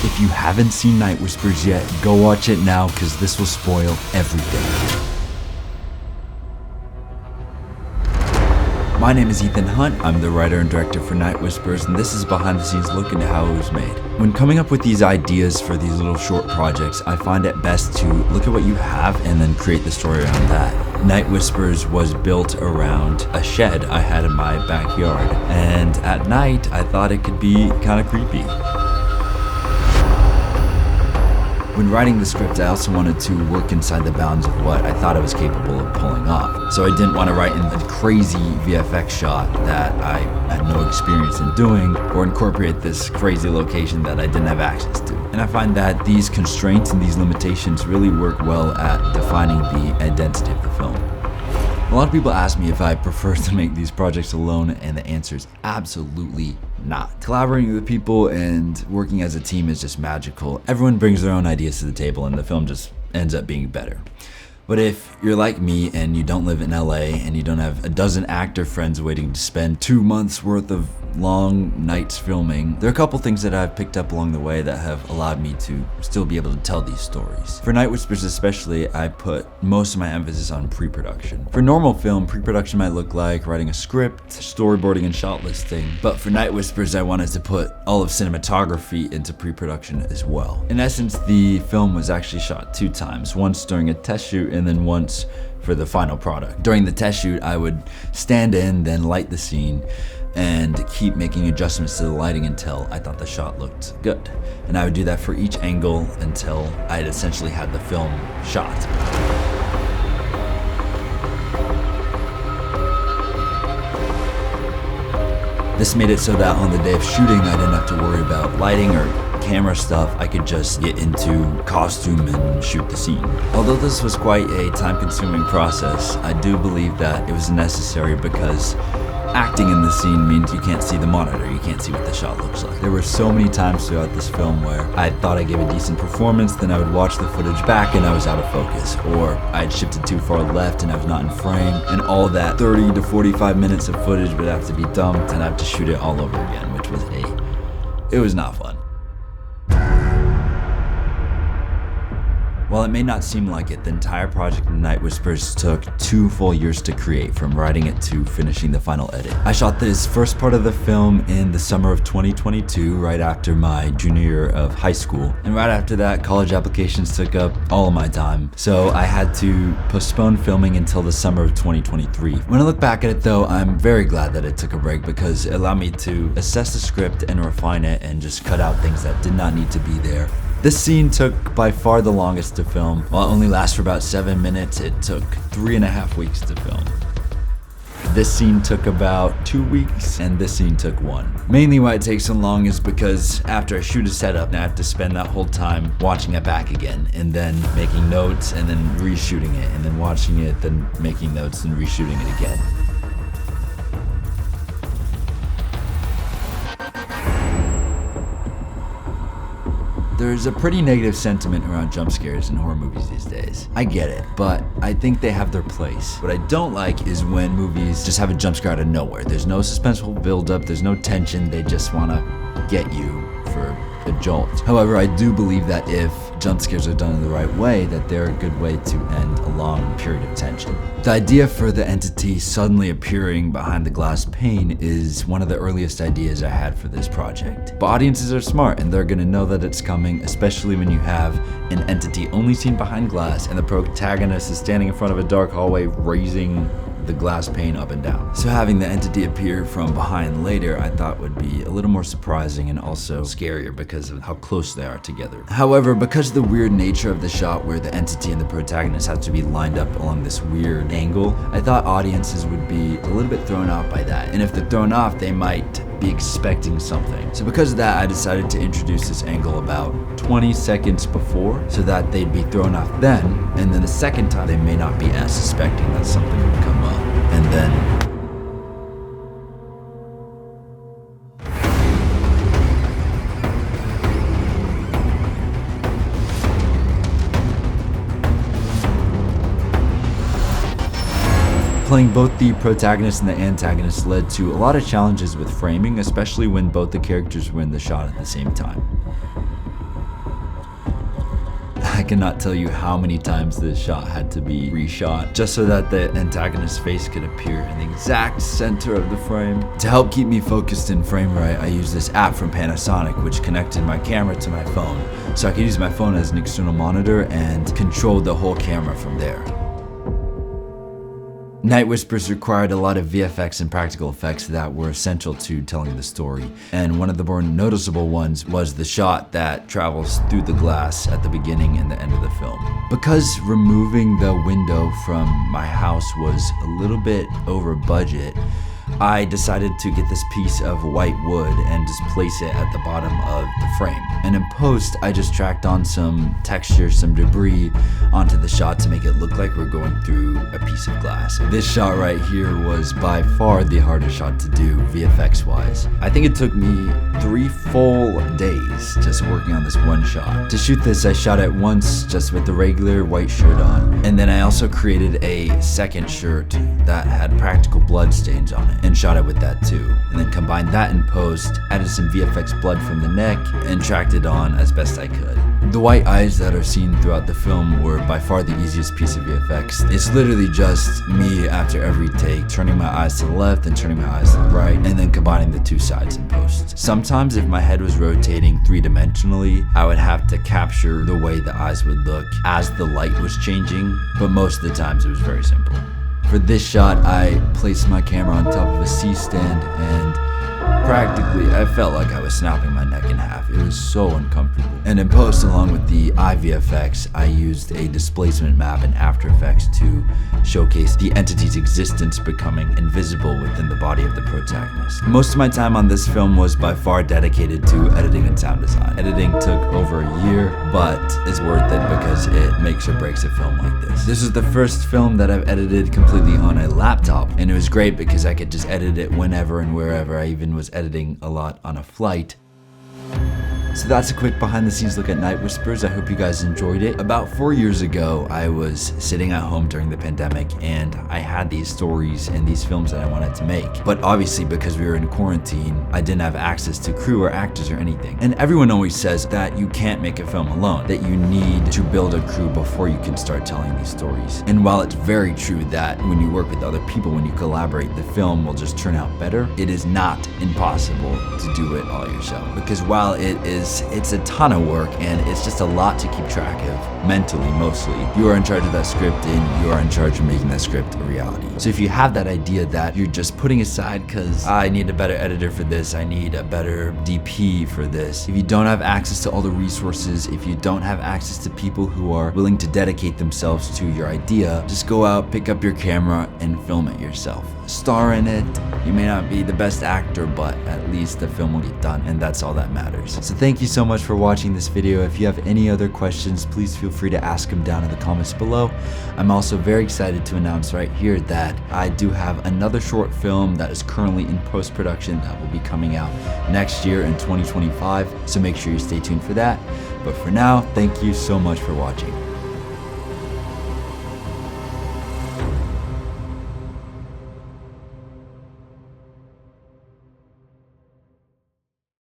If you haven't seen Night Whispers yet, go watch it now because this will spoil everything. My name is Ethan Hunt, I'm the writer and director for Night Whispers, and this is a behind the scenes look into how it was made. When coming up with these ideas for these little short projects, I find it best to look at what you have and then create the story around that. Night Whispers was built around a shed I had in my backyard, and at night I thought it could be kind of creepy. When writing the script, I also wanted to work inside the bounds of what I thought I was capable of pulling off. So I didn't want to write in a crazy VFX shot that I had no experience in doing, or incorporate this crazy location that I didn't have access to. And I find that these constraints and these limitations really work well at defining the identity of the film. A lot of people ask me if I prefer to make these projects alone, and the answer is absolutely not. Collaborating with people and working as a team is just magical. Everyone brings their own ideas to the table and the film just ends up being better. But if you're like me and you don't live in LA and you don't have a dozen actor friends waiting to spend 2 months worth of long nights filming, there are a couple things that I've picked up along the way that have allowed me to still be able to tell these stories. For Night Whispers especially, I put most of my emphasis on pre-production. For normal film, pre-production might look like writing a script, storyboarding, and shot listing. But for Night Whispers, I wanted to put all of cinematography into pre-production as well. In essence, the film was actually shot 2 times, once during a test shoot and then once for the final product. During the test shoot, I would stand in, then light the scene, and keep making adjustments to the lighting until I thought the shot looked good. And I would do that for each angle until I had essentially had the film shot. This made it so that on the day of shooting, I didn't have to worry about lighting or camera stuff. I could just get into costume and shoot the scene. Although this was quite a time-consuming process, I do believe that it was necessary because acting in the scene means you can't see the monitor, you can't see what the shot looks like. There were so many times throughout this film where I thought I gave a decent performance, then I would watch the footage back and I was out of focus, or I had shifted too far left and I was not in frame, and all that 30 to 45 minutes of footage would have to be dumped and I have to shoot it all over again, which was it was not fun. While it may not seem like it, the entire project of Night Whispers took 2 full years to create, from writing it to finishing the final edit. I shot this first part of the film in the summer of 2022, right after my junior year of high school. And right after that, college applications took up all of my time, so I had to postpone filming until the summer of 2023. When I look back at it though, I'm very glad that it took a break because it allowed me to assess the script and refine it and just cut out things that did not need to be there. This scene took by far the longest to film. While it only lasts for about 7 minutes, it took 3.5 weeks to film. This scene took about 2 weeks, and this scene took 1. Mainly why it takes so long is because after I shoot a setup, I have to spend that whole time watching it back again, and then making notes, and then reshooting it, and then watching it, then making notes, and reshooting it again. There's a pretty negative sentiment around jump scares in horror movies these days. I get it, but I think they have their place. What I don't like is when movies just have a jump scare out of nowhere. There's no suspenseful buildup, there's no tension, they just want to get you for a jolt. However, I do believe that if jump scares are done in the right way, that they're a good way to end a long period of tension. The idea for the entity suddenly appearing behind the glass pane is one of the earliest ideas I had for this project. But audiences are smart and they're gonna know that it's coming, especially when you have an entity only seen behind glass and the protagonist is standing in front of a dark hallway raising the glass pane up and down. So having the entity appear from behind later I thought would be a little more surprising and also scarier because of how close they are together. However, because of the weird nature of the shot where the entity and the protagonist have to be lined up along this weird angle, I thought audiences would be a little bit thrown off by that. And if they're thrown off, they might be expecting something. So because of that, I decided to introduce this angle about 20 seconds before so that they'd be thrown off then, and then the second time they may not be as suspecting that something would come up. And then playing both the protagonist and the antagonist led to a lot of challenges with framing, especially when both the characters were in the shot at the same time. cannot tell you how many times this shot had to be reshot just so that the antagonist's face could appear in the exact center of the frame. To help keep me focused in frame right, I used this app from Panasonic which connected my camera to my phone, so I could use my phone as an external monitor and control the whole camera from there. Night Whispers required a lot of VFX and practical effects that were essential to telling the story, and one of the more noticeable ones was the shot that travels through the glass at the beginning and the end of the film. Because removing the window from my house was a little bit over budget, I decided to get this piece of white wood and just place it at the bottom of the frame. And in post, I just tracked on some texture, some debris onto the shot to make it look like we're going through a piece of glass. This shot right here was by far the hardest shot to do VFX wise. I think it took me 3 full days just working on this one shot. To shoot this, I shot it once just with the regular white shirt on, and then I also created a second shirt that had practical blood stains on it and shot it with that too, and then combined that in post, added some VFX blood from the neck, and tracked it on as best I could. The white eyes that are seen throughout the film were by far the easiest piece of VFX. It's literally just me after every take turning my eyes to the left and turning my eyes to the right, and then combining the two sides in post. Sometimes if my head was rotating 3-dimensionally, I would have to capture the way the eyes would look as the light was changing, but most of the times it was very simple. For this shot, I placed my camera on top of a C-stand and practically, I felt like I was snapping my neck in half. It was so uncomfortable. And in post, along with the IVFX, I used a displacement map in After Effects to showcase the entity's existence becoming invisible within the body of the protagonist. Most of my time on this film was by far dedicated to editing and sound design. Editing took over a year, but it's worth it because it makes or breaks a film like this. This is the first film that I've edited completely on a laptop, and it was great because I could just edit it whenever and wherever. I even was editing a lot on a flight. So that's a quick behind the scenes look at Night Whispers. I hope you guys enjoyed it. About 4 years ago, I was sitting at home during the pandemic and I had these stories and these films that I wanted to make. But obviously because we were in quarantine, I didn't have access to crew or actors or anything. And everyone always says that you can't make a film alone, that you need to build a crew before you can start telling these stories. And while it's very true that when you work with other people, when you collaborate, the film will just turn out better, it is not impossible to do it all yourself. Because while it's a ton of work and it's just a lot to keep track of, mentally mostly, you are in charge of that script and you are in charge of making that script a reality. So if you have that idea that you're just putting aside because I need a better editor for this, I need a better DP for this, if you don't have access to all the resources, if you don't have access to people who are willing to dedicate themselves to your idea, just go out, pick up your camera and film it yourself. Star in it. You may not be the best actor, but at least the film will get done, and that's all that matters. So thank you so much for watching this video. If you have any other questions, please feel free to ask them down in the comments below. I'm also very excited to announce right here that I do have another short film that is currently in post-production that will be coming out next year in 2025, so make sure you stay tuned for that. But for now, thank you so much for watching.